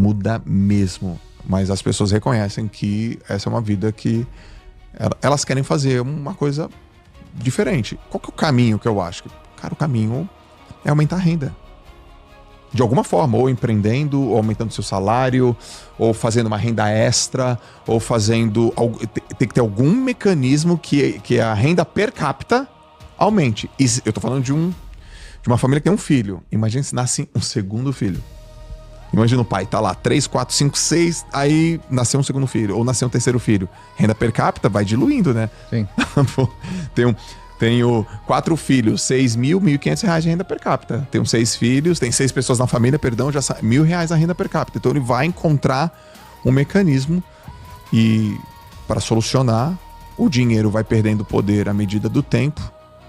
Muda mesmo. Mas as pessoas reconhecem que essa é uma vida que elas querem fazer uma coisa diferente. Qual que é o caminho que eu acho? Cara, o caminho é aumentar a renda. De alguma forma, ou empreendendo, ou aumentando seu salário, ou fazendo uma renda extra, ou fazendo... Tem que ter algum mecanismo que a renda per capita aumente. E eu tô falando de uma família que tem um filho. Imagina se nasce um segundo filho. Imagina o pai, tá lá, 3, 4, 5, 6, aí nasceu um segundo filho, ou nasceu um terceiro filho. Renda per capita vai diluindo, né? Sim. Tenho 4 filhos, 6 mil, R$1.500 de renda per capita. Tenho 6 filhos, tem 6 pessoas na família, perdão, já R$1.000 a renda per capita. Então ele vai encontrar um mecanismo e para solucionar, o dinheiro vai perdendo poder à medida do tempo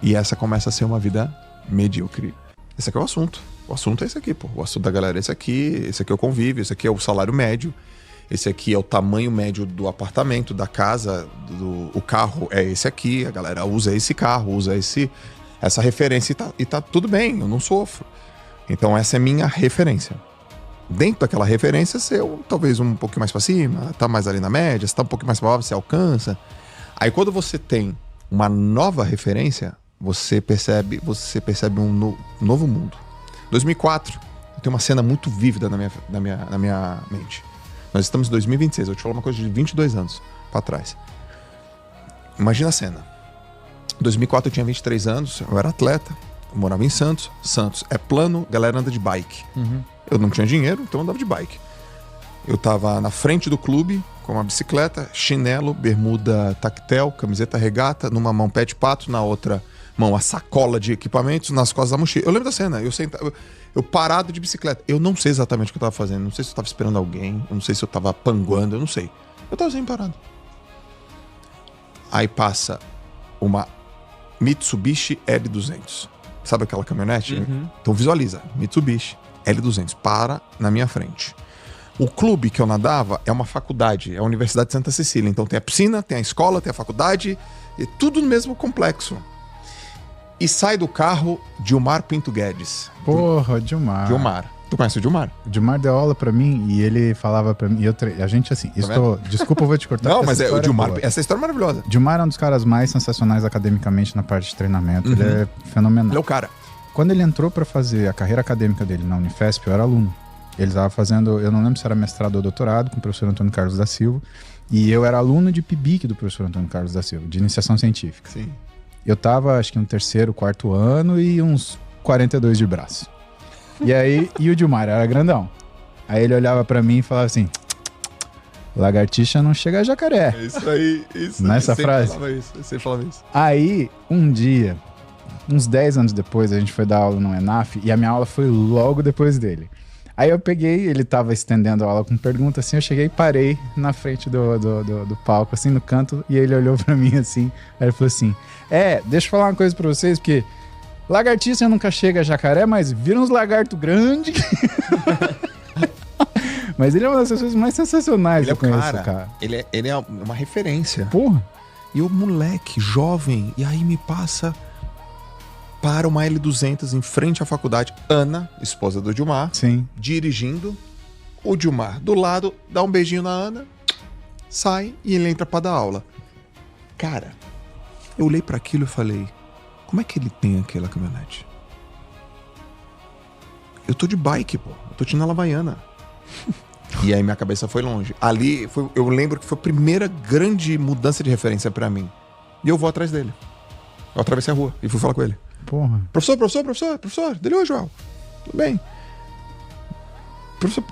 e essa começa a ser uma vida medíocre. Esse aqui é o assunto. O assunto é esse aqui, pô. O assunto da galera é esse aqui é o convívio, esse aqui é o salário médio, esse aqui é o tamanho médio do apartamento, da casa, o carro é esse aqui, a galera usa esse carro, usa essa referência e tá tudo bem, eu não sofro. Então essa é minha referência. Dentro daquela referência, talvez um pouquinho mais pra cima, tá mais ali na média, se tá um pouquinho mais pra baixo, você alcança. Aí quando você tem uma nova referência, você percebe um novo mundo. 2004, eu tenho uma cena muito vívida na minha mente. Nós estamos em 2026, eu te falo uma coisa de 22 anos pra trás. Imagina a cena. Em 2004 eu tinha 23 anos, eu era atleta, eu morava em Santos. Santos é plano, a galera anda de bike. Uhum. Eu não tinha dinheiro, então eu andava de bike. Eu tava na frente do clube com uma bicicleta, chinelo, bermuda tactel, camiseta regata, numa mão pé de pato, na outra mão a sacola de equipamentos, nas costas da mochila. Eu lembro da cena, eu parado de bicicleta. Eu não sei exatamente o que eu tava fazendo, não sei se eu tava esperando alguém, eu não sei se eu tava panguando, eu não sei. Eu tava assim parado. Aí passa uma Mitsubishi L200. Sabe aquela caminhonete? Uhum. Então visualiza, Mitsubishi L200, para na minha frente. O clube que eu nadava é uma faculdade, é a Universidade de Santa Cecília. Então tem a piscina, tem a escola, tem a faculdade, e tudo no mesmo complexo. E sai do carro Dilmar Pinto Guedes. Porra, Dilmar. Dilmar. Tu conhece o Dilmar? O Dilmar deu aula pra mim e ele falava pra mim... a gente assim... Desculpa, eu vou te cortar. Não, mas o Dilmar... É essa história é maravilhosa. Dilmar é um dos caras mais sensacionais academicamente na parte de treinamento. Uhum. Ele é fenomenal. Ele é o cara. Quando ele entrou pra fazer a carreira acadêmica dele na Unifesp, eu era aluno. Ele estava fazendo... Eu não lembro se era mestrado ou doutorado com o professor Antônio Carlos da Silva. E eu era aluno de PIBIC do professor Antônio Carlos da Silva, de iniciação científica. Sim. Eu tava, acho que no 3º, 4º ano e uns 42 de braço. E aí, o Dilmar era grandão. Aí ele olhava pra mim e falava assim: lagartixa não chega a jacaré. É isso aí, isso. Nessa frase. Eu sempre falava isso. Aí, um dia, uns 10 anos depois, a gente foi dar aula no ENAF e a minha aula foi logo depois dele. Aí eu peguei, ele tava estendendo a aula com pergunta, assim, eu cheguei e parei na frente do palco, assim, no canto, e ele olhou pra mim, assim, aí ele falou assim: deixa eu falar uma coisa pra vocês, porque lagartixa nunca chega a jacaré, mas vira uns lagartos grandes. Mas ele é uma das pessoas mais sensacionais que eu conheço, cara. Ele é uma referência. Porra. E o moleque, jovem, e aí me passa... para uma L200 em frente à faculdade. Ana, esposa do Dilmar, sim, dirigindo. O Dilmar do lado, dá um beijinho na Ana, sai e ele entra pra dar aula. Cara, eu olhei pra aquilo e falei: como é que ele tem aquela caminhonete? Eu tô de bike, pô. Eu tô de na Havaiana. E aí minha cabeça foi longe. Ali, eu lembro que foi a primeira grande mudança de referência pra mim. E eu vou atrás dele. Eu atravessei a rua e fui falar com ele. Porra. Professor, dele, João. Tudo bem. Professor,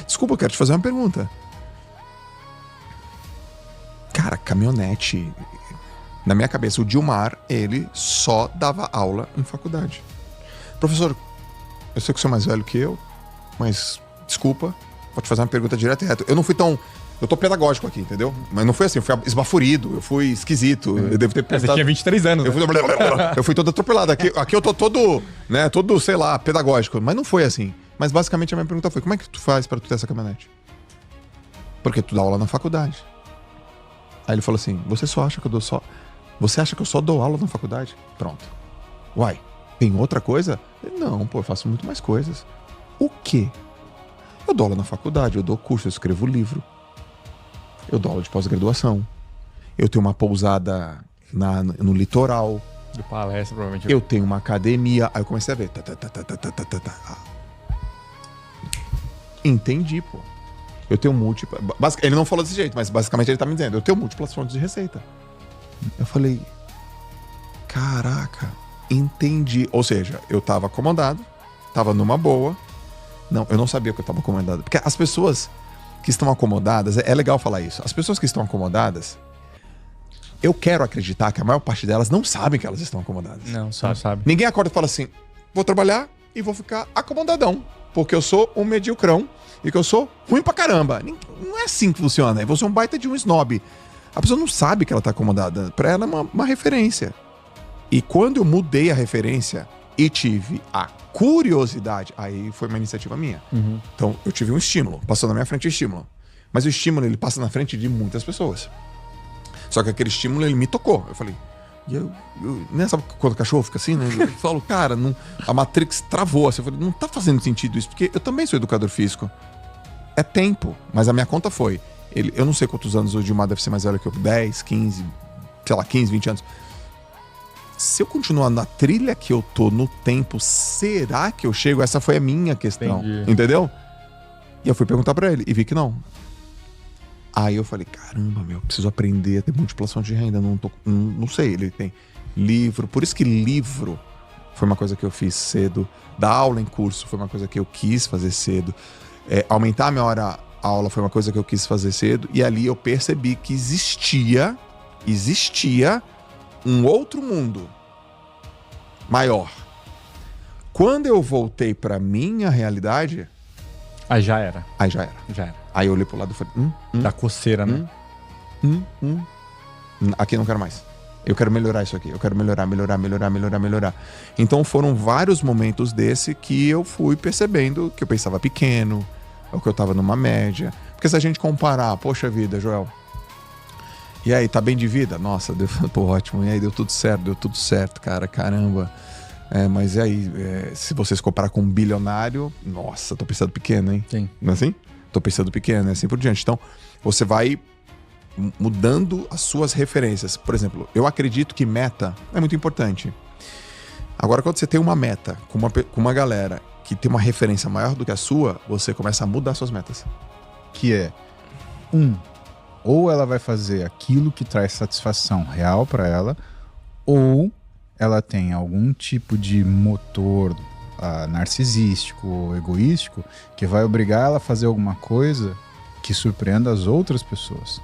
desculpa, eu quero te fazer uma pergunta. Cara, caminhonete. Na minha cabeça, o Dilmar, ele só dava aula em faculdade. Professor, eu sei que você é mais velho que eu, mas desculpa, vou te fazer uma pergunta direta e reta. Eu não fui tão... Eu tô pedagógico aqui, entendeu? Mas não foi assim, eu fui esbaforido, eu fui esquisito. Eu devo ter pensado... Você tinha 23 anos. Eu fui todo atropelado. Aqui eu tô todo, né, sei lá, pedagógico. Mas não foi assim. Mas basicamente a minha pergunta foi: como é que tu faz pra tu ter essa caminhonete? Porque tu dá aula na faculdade. Aí ele falou assim: você acha que eu só dou aula na faculdade? Pronto. Uai, tem outra coisa? Não, pô, eu faço muito mais coisas. O quê? Eu dou aula na faculdade, eu dou curso, eu escrevo livro. Eu dou aula de pós-graduação. Eu tenho uma pousada no litoral. De palestra, provavelmente. Eu tenho uma academia. Aí eu comecei a ver. Entendi, pô. Eu tenho múltiplas... Ele não falou desse jeito, mas basicamente ele tá me dizendo. Eu tenho múltiplas fontes de receita. Eu falei... Caraca, entendi. Ou seja, eu tava acomodado, tava numa boa. Não, eu não sabia que eu tava acomodado. Porque as pessoas que estão acomodadas... É legal falar isso. As pessoas que estão acomodadas... Eu quero acreditar que a maior parte delas não sabem que elas estão acomodadas. Não sabe. Ninguém acorda e fala assim, vou trabalhar e vou ficar acomodadão, porque eu sou um mediocrão e que eu sou ruim pra caramba. Não é assim que funciona. Você é um baita de um snob. A pessoa não sabe que ela tá acomodada. Pra ela é uma referência. E quando eu mudei a referência e tive a curiosidade, aí foi uma iniciativa minha. Uhum. Então eu tive um estímulo, passou na minha frente o estímulo. Mas o estímulo, ele passa na frente de muitas pessoas. Só que aquele estímulo, ele me tocou. Eu falei... né, sabe quando o cachorro fica assim, né? Eu falo, cara, a Matrix travou. Assim, eu falei, não tá fazendo sentido isso, porque eu também sou educador físico. É tempo. Mas a minha conta foi... eu não sei quantos anos o Gilmar deve ser mais velho que eu. 10, 15... Sei lá, 15, 20 anos. Se eu continuar na trilha que eu tô no tempo, será que eu chego? Essa foi a minha questão. Entendi. Entendeu? E eu fui perguntar pra ele. E vi que não. Aí eu falei, caramba, preciso aprender a ter multiplicação de renda. Não sei, ele tem livro. Por isso que livro foi uma coisa que eu fiz cedo. Dar aula em curso foi uma coisa que eu quis fazer cedo. Aumentar a minha hora aula foi uma coisa que eu quis fazer cedo. E ali eu percebi que existia um outro mundo maior. Quando eu voltei pra minha realidade... Aí já era. Aí eu olhei pro lado e falei... Da coceira, né? Aqui eu não quero mais. Eu quero melhorar isso aqui. Eu quero melhorar. Então foram vários momentos desse que eu fui percebendo que eu pensava pequeno, ou que eu tava numa média. Porque se a gente comparar, poxa vida, Joel... E aí, tá bem de vida? Nossa, pô, ótimo. E aí, deu tudo certo, cara, caramba. Mas e aí, se vocês comparar com um bilionário, nossa, tô pensando pequeno, hein? Sim. Não é assim? Tô pensando pequeno, assim por diante. Então, você vai mudando as suas referências. Por exemplo, eu acredito que meta é muito importante. Agora, quando você tem uma meta com uma galera que tem uma referência maior do que a sua, você começa a mudar suas metas. Que é, ou ela vai fazer aquilo que traz satisfação real para ela, ou ela tem algum tipo de motor narcisístico ou egoístico que vai obrigar ela a fazer alguma coisa que surpreenda as outras pessoas.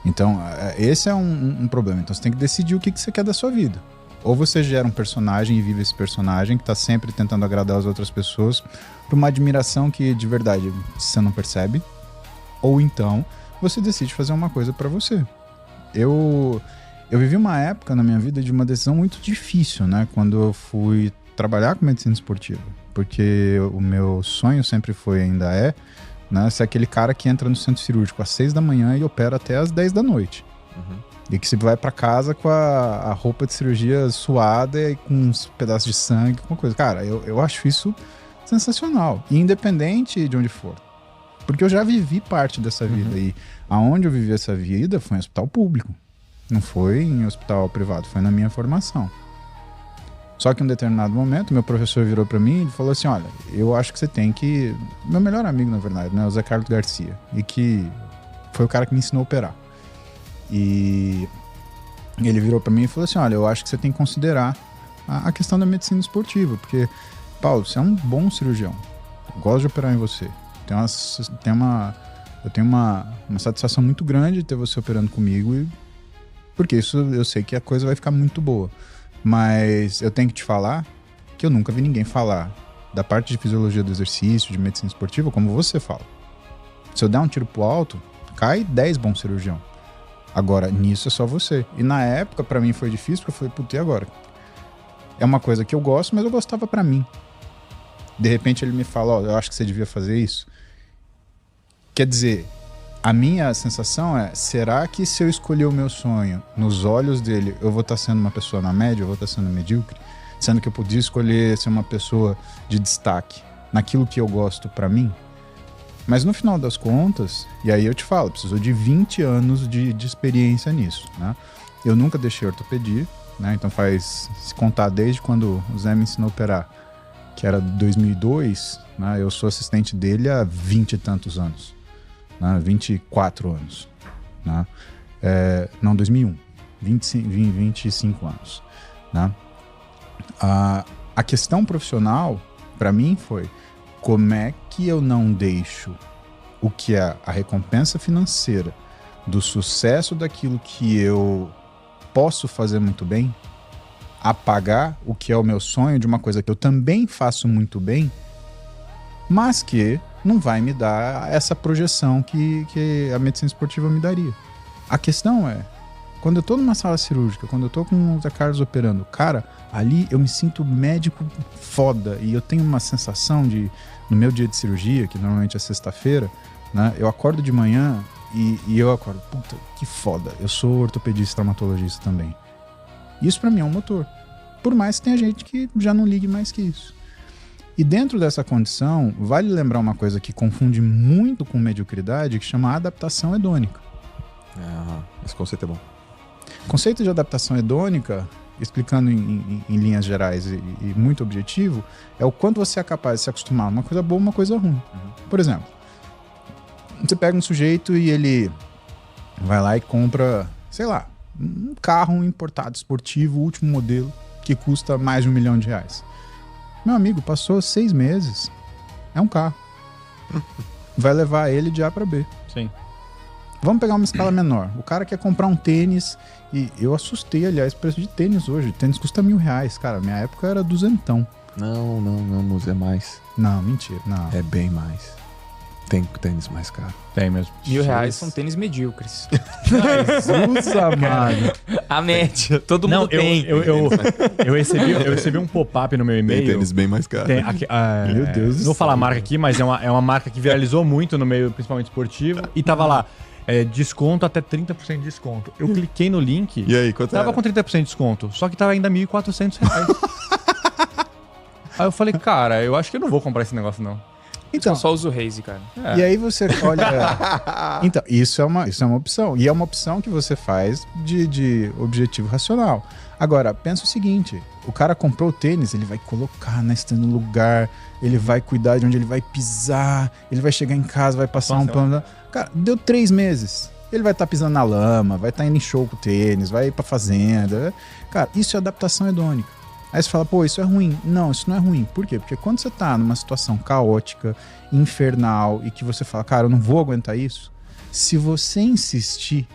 Então, esse é um problema. Então, você tem que decidir o que você quer da sua vida. Ou você gera um personagem e vive esse personagem que está sempre tentando agradar as outras pessoas por uma admiração que, de verdade, você não percebe. Ou então, você decide fazer uma coisa para você. Eu vivi uma época na minha vida de uma decisão muito difícil, né? Quando eu fui trabalhar com medicina esportiva. Porque o meu sonho sempre foi, ainda é, né, ser aquele cara que entra no centro cirúrgico às 6 da manhã e opera até às 10 da noite. Uhum. E que você vai para casa com a roupa de cirurgia suada e com uns pedaços de sangue, alguma coisa. Cara, eu acho isso sensacional. E independente de onde for. Porque eu já vivi parte dessa vida. E aonde eu vivi essa vida foi em hospital público. Não foi em hospital privado, foi na minha formação. Só que em um determinado momento, meu professor virou pra mim e falou assim, olha, eu acho que você tem que... Meu melhor amigo, na verdade, né, o Zé Carlos Garcia. E que foi o cara que me ensinou a operar. E ele virou pra mim e falou assim, olha, eu acho que você tem que considerar a questão da medicina esportiva. Porque, Paulo, você é um bom cirurgião. Eu gosto de operar em você. Eu tenho uma satisfação muito grande de ter você operando comigo, porque isso eu sei que a coisa vai ficar muito boa. Mas eu tenho que te falar que eu nunca vi ninguém falar da parte de fisiologia do exercício, de medicina esportiva, como você fala. Se eu der um tiro pro alto, cai 10 bons cirurgiões. Agora, nisso é só você. E na época, pra mim foi difícil, porque eu falei, puta, e agora? É uma coisa que eu gosto, mas eu gostava pra mim. De repente ele me fala, ó, eu acho que você devia fazer isso. Quer dizer, a minha sensação é, será que se eu escolher o meu sonho, nos olhos dele, eu vou estar sendo uma pessoa na média, eu vou estar sendo medíocre? Sendo que eu podia escolher ser uma pessoa de destaque naquilo que eu gosto pra mim? Mas no final das contas, e aí eu te falo, precisou de 20 anos de experiência nisso, né? Eu nunca deixei ortopedia, né? Então se contar desde quando o Zé me ensinou a operar, que era 2002, né? Eu sou assistente dele há 20 e tantos anos, né? 24 anos, né? Não, 2001, 25 anos, né? A questão profissional, para mim, foi como é que eu não deixo o que é a recompensa financeira do sucesso daquilo que eu posso fazer muito bem, apagar o que é o meu sonho de uma coisa que eu também faço muito bem, mas que não vai me dar essa projeção que a medicina esportiva me daria. A questão é, quando eu tô numa sala cirúrgica, quando eu tô com o Zé Carlos operando, cara, ali eu me sinto médico foda e eu tenho uma sensação de, no meu dia de cirurgia, que normalmente é sexta-feira, né, eu acordo de manhã e eu acordo, puta, que foda, eu sou ortopedista e traumatologista também. Isso pra mim é um motor. Por mais que tenha gente que já não ligue mais que isso. E dentro dessa condição, vale lembrar uma coisa que confunde muito com mediocridade, que chama adaptação hedônica. Esse conceito é bom. O conceito de adaptação hedônica, explicando em linhas gerais e muito objetivo, é o quanto você é capaz de se acostumar a uma coisa boa e uma coisa ruim. Por exemplo, você pega um sujeito e ele vai lá e compra, sei lá, um carro importado esportivo, último modelo, que custa mais de R$1 milhão. Meu amigo, passou 6 meses, é um carro. Vai levar ele de A para B. Sim. Vamos pegar uma escala menor. O cara quer comprar um tênis, e eu assustei, aliás, o preço de tênis hoje. O tênis custa R$1.000, cara. Minha época era duzentão. Não, Muzi, é mais. Não, mentira, não. É bem mais. Tem tênis mais caro. Tem mesmo. R$1.000 são tênis medíocres. Jesus amado. A média, todo mundo tem. Eu recebi um pop-up no meu Tem e-mail. tênis bem mais caro. Meu Deus do Não vou falar a céu. marca aqui, mas é uma marca que viralizou muito no meio, principalmente esportivo. E tava lá, desconto até 30% de desconto. Eu cliquei no link. E aí, quanto Tava era? com 30% de desconto, só que tava ainda R$1.400. Aí eu falei, cara, eu acho que eu não vou comprar esse negócio, não. Então, Eu só uso o Raze, cara. e aí você olha... Então, isso é uma opção. E é uma opção que você faz de objetivo racional. Agora, pensa o seguinte. O cara comprou o tênis, ele vai colocar no lugar, ele vai cuidar de onde ele vai pisar, ele vai chegar em casa, vai passar um pano... Cara, deu 3 meses. Ele vai estar pisando na lama, vai estar indo em show com o tênis, vai ir pra fazenda. Cara, isso é adaptação hedônica. Aí você fala, pô, isso é ruim. Não, isso não é ruim. Por quê? Porque quando você tá numa situação caótica, infernal, e que você fala, cara, eu não vou aguentar isso, se você insistir,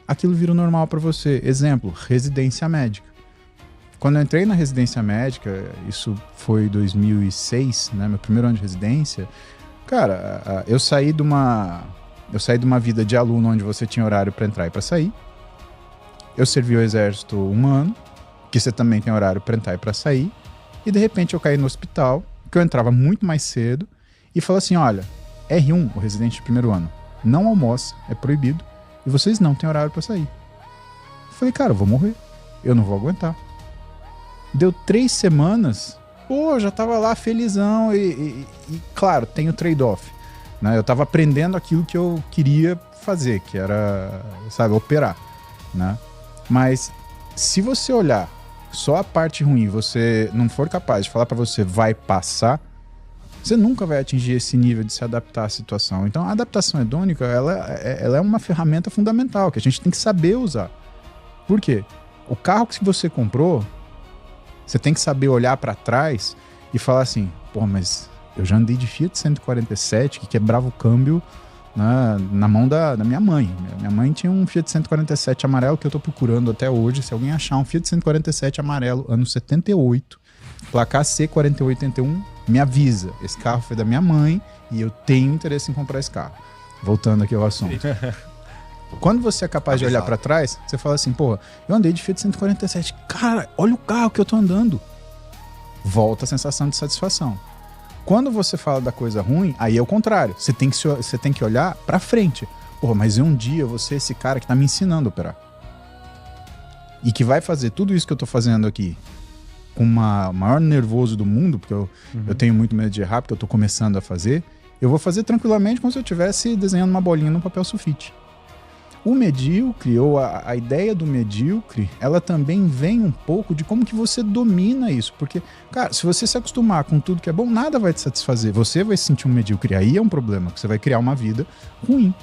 aquilo vira o normal pra você. Exemplo, residência médica. Quando eu entrei na residência médica, isso foi 2006, né, meu primeiro ano de residência, cara, eu saí de uma vida de aluno onde você tinha horário pra entrar e pra sair. Eu servi o exército 1 ano, que você também tem horário para entrar e para sair, e de repente eu caí no hospital, que eu entrava muito mais cedo, e falou assim, olha, R1, o residente de primeiro ano, não almoça, é proibido, e vocês não têm horário para sair. Eu falei, cara, eu vou morrer, eu não vou aguentar. Deu 3 semanas, pô, eu já tava lá felizão, e claro, tem o trade-off, né? Eu tava aprendendo aquilo que eu queria fazer, que era, sabe, operar, né? Mas se você olhar só a parte ruim, você não for capaz de falar pra você vai passar, você nunca vai atingir esse nível de se adaptar à situação. Então a adaptação hedônica, ela é uma ferramenta fundamental que a gente tem que saber usar. Por quê? O carro que você comprou, você tem que saber olhar pra trás e falar assim, pô, mas eu já andei de Fiat 147 que quebrava o câmbio na mão da minha mãe. Minha mãe tinha um Fiat 147 amarelo que eu tô procurando até hoje. Se alguém achar um Fiat 147 amarelo, ano 78, placar C4881, me avisa. Esse carro foi da minha mãe e eu tenho interesse em comprar esse carro. Voltando aqui ao assunto. Quando você é capaz de olhar pra trás, você fala assim, pô, eu andei de Fiat 147. Cara, olha o carro que eu tô andando. Volta a sensação de satisfação. Quando você fala da coisa ruim, aí é o contrário. Você tem que olhar pra frente. Pô, mas um dia eu vou ser esse cara que tá me ensinando a operar. E que vai fazer tudo isso que eu tô fazendo aqui com o maior nervoso do mundo, porque eu tenho muito medo de errar, porque eu tô começando a fazer. eu vou fazer tranquilamente como se eu estivesse desenhando uma bolinha no papel sulfite. O medíocre, ou a ideia do medíocre, ela também vem um pouco de como que você domina isso. Porque, cara, se você se acostumar com tudo que é bom, nada vai te satisfazer. Você vai se sentir um medíocre. Aí é um problema, que você vai criar uma vida ruim.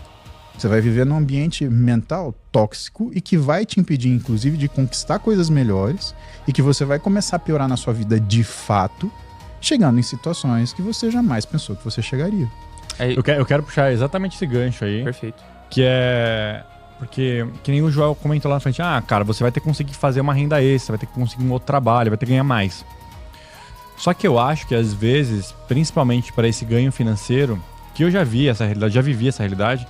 Você vai viver num ambiente mental tóxico e que vai te impedir, inclusive, de conquistar coisas melhores e que você vai começar a piorar na sua vida de fato, chegando em situações que você jamais pensou que você chegaria. Eu quero puxar exatamente esse gancho aí. Perfeito. Que é... Porque, que nem o Joel comentou lá na frente, cara, você vai ter que conseguir fazer uma renda extra, vai ter que conseguir um outro trabalho, vai ter que ganhar mais. Só que eu acho que às vezes, principalmente para esse ganho financeiro, que eu já vi essa realidade, já vivi essa realidade,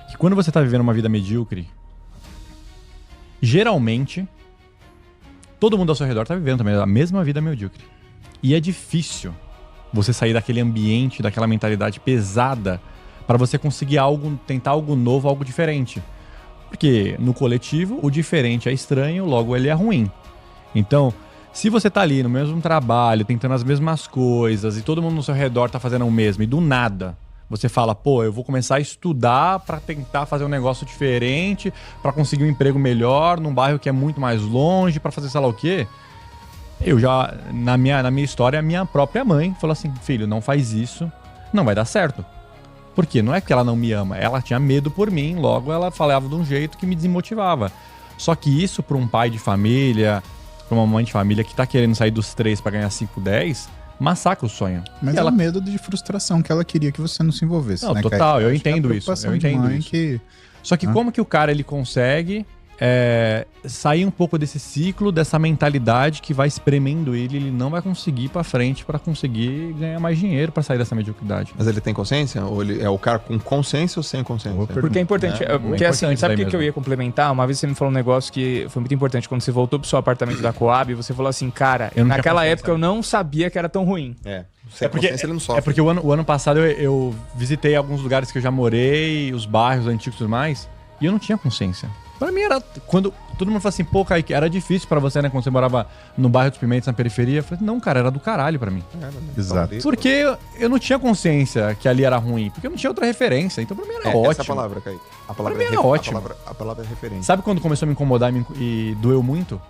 que quando você tá vivendo uma vida medíocre, geralmente, todo mundo ao seu redor tá vivendo também a mesma vida medíocre. E é difícil você sair daquele ambiente, daquela mentalidade pesada, para você conseguir algo, tentar algo novo, algo diferente. Porque no coletivo, o diferente é estranho, logo ele é ruim. Então, se você tá ali no mesmo trabalho, tentando as mesmas coisas, e todo mundo no seu redor tá fazendo o mesmo, e do nada você fala, pô, eu vou começar a estudar para tentar fazer um negócio diferente, para conseguir um emprego melhor, num bairro que é muito mais longe, para fazer sei lá o quê. Eu já, na minha história, a minha própria mãe falou assim, filho, não faz isso, não vai dar certo. Por quê? Não é que ela não me ama, ela tinha medo por mim, logo ela falava de um jeito que me desmotivava. Só que isso para um pai de família, para uma mãe de família que tá querendo sair dos 3 para ganhar 5, 10, massacra o sonho. Mas e é ela... o medo de frustração que ela queria que você não se envolvesse. Não, né, total, Kaique? eu Acho que é a entendo isso. preocupação Eu de entendo mãe isso. que... Só que como que o cara ele consegue sair um pouco desse ciclo, dessa mentalidade que vai espremendo ele não vai conseguir ir pra frente pra conseguir ganhar mais dinheiro pra sair dessa mediocridade. Mas ele tem consciência? Ou ele é o cara com consciência ou sem consciência? Porque é importante. Porque assim, importante sabe o daí que eu mesmo. ia complementar? Uma vez você me falou um negócio que foi muito importante. Quando você voltou pro seu apartamento da Coab, você falou assim, cara, Eu não tinha naquela consciência. época eu não sabia que era tão ruim. Sem consciência ele não sofre. É porque o ano passado eu visitei alguns lugares que eu já morei, os bairros antigos e tudo mais, e eu não tinha consciência. Pra mim era... Quando todo mundo fala assim, pô, Kaique, era difícil pra você, né? Quando você morava no bairro dos Pimentos, na periferia. Eu falei, não, cara, era do caralho pra mim. Exato. Porque eu não tinha consciência que ali era ruim. Porque eu não tinha outra referência. Então pra mim era ótimo. Essa é a palavra, Kaique. A palavra Pra mim era ótimo. A palavra é referência. Sabe quando começou a me incomodar e doeu muito?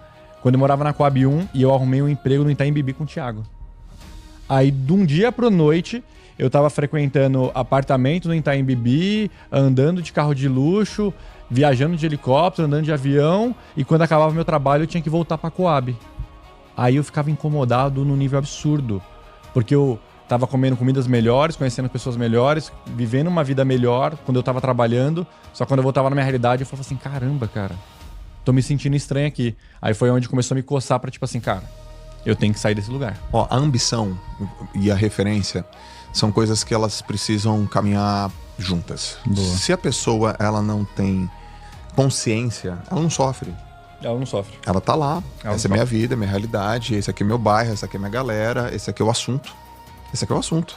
Quando eu morava na Coab 1 e eu arrumei um emprego no Itaim Bibi com o Thiago. Aí, de um dia pra noite, eu tava frequentando apartamento no Itaim Bibi, andando de carro de luxo, viajando de helicóptero, andando de avião, e quando acabava meu trabalho eu tinha que voltar pra Coab. Aí eu ficava incomodado num nível absurdo, porque eu tava comendo comidas melhores, conhecendo pessoas melhores, vivendo uma vida melhor quando eu tava trabalhando, só quando eu voltava na minha realidade eu falava assim, caramba, cara, tô me sentindo estranho aqui. Aí foi onde começou a me coçar pra tipo assim, cara, eu tenho que sair desse lugar. Ó, a ambição e a referência são coisas que elas precisam caminhar juntas. Boa. Se a pessoa ela não tem consciência, ela não sofre. Ela não sofre. Ela tá lá. Ela Essa é minha vida, minha realidade, esse aqui é meu bairro, essa aqui é minha galera, esse aqui é o assunto. Esse aqui é o assunto.